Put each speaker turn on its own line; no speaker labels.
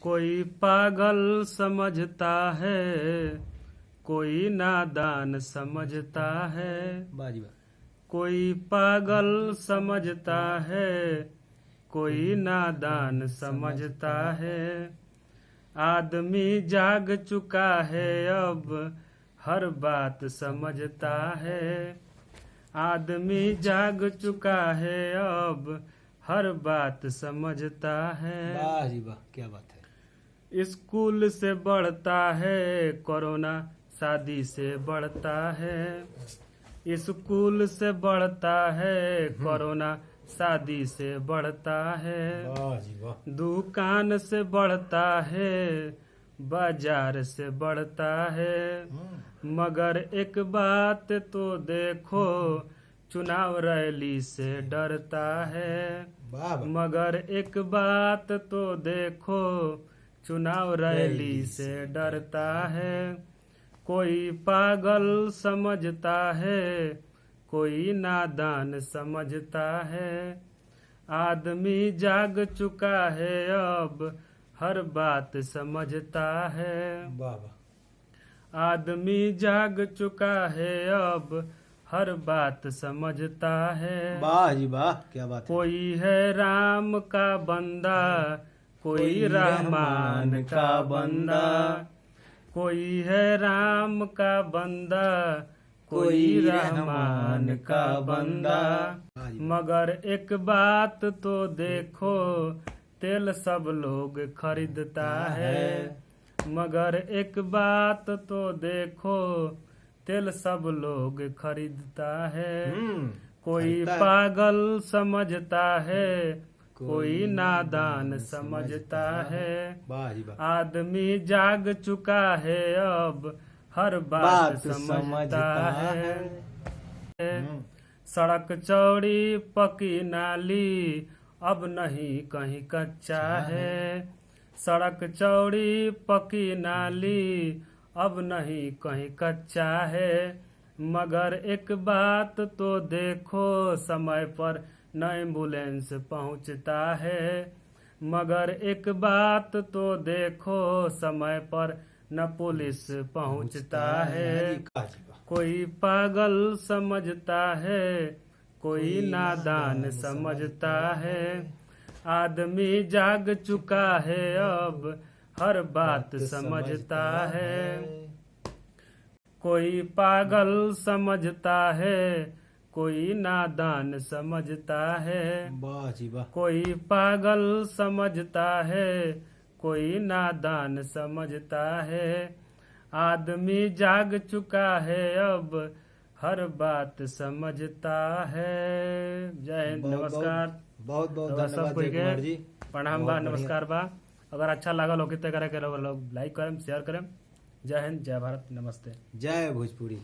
कोई पागल समझता है, कोई नादान समझता है।
बाजी वाह।
कोई पागल समझता है, कोई नादान समझता है। आदमी जाग चुका है अब, हर बात समझता है। आदमी जाग चुका है अब, हर बात समझता है।
वाह जी वाह, क्या बात है।
स्कूल से बढ़ता है कोरोना, शादी से बढ़ता है। स्कूल से बढ़ता है कोरोना, शादी से बढ़ता है।
वाह जी वाह।
दुकान से बढ़ता है, बाजार से बढ़ता है। मगर एक बात तो देखो, चुनाव रैली से डरता है।
वाह वाह।
मगर एक बात तो देखो, चुनाव रैली से डरता है। कोई पागल समझता है, कोई नादान समझता है। आदमी जाग चुका है अब, हर बात समझता है।
वाह वाह।
आदमी जाग चुका है अब, हर बात समझता है।
वाह जी वाह, क्या बात है।
कोई है राम का बंदा, कोई रहमान का बंदा। कोई है राम का बंदा, कोई रहमान का बंदा। मगर एक बात तो देखो, तेल सब लोग खरीदता है। मगर एक बात तो देखो, तेल सब लोग खरीदता है। कोई
खरीदता है।
पागल समझता है, कोई नादान समझता है।
वाह जी वाह।
आदमी जाग चुका है अब, हर बात समझता है। सड़क चौड़ी पकी नाली, अब नहीं कहीं कच्चा है। सड़क चौड़ी पकी नाली, अब नहीं कहीं कच्चा है। मगर एक बात तो देखो, समय पर न एम्बुलेंस पहुंचता है। मगर एक बात तो देखो, समय पर न पुलिस पहुंचता है। कोई पागल समझता है, कोई नादान समझता है। आदमी जाग चुका है अब, हर बात समझता है। कोई पागल समझता है, कोई नादान समझता है।
वाह जी वाह।
कोई पागल समझता है, कोई नादान समझता है। आदमी जाग चुका है अब, हर बात समझता है। जय हिंद, नमस्कार।
बहुत बहुत
रउआ सब
धन्यवाद
कोई
जय
के
कुमार जी।
प्रणाम बा,
बहुत बढ़िया।
नमस्कार बा। अगर अच्छा लागल होगी तो करे के लोग लाइक करें, शेयर करें। जय हिंद, जय भारत, नमस्ते।
जय भोजपुरी।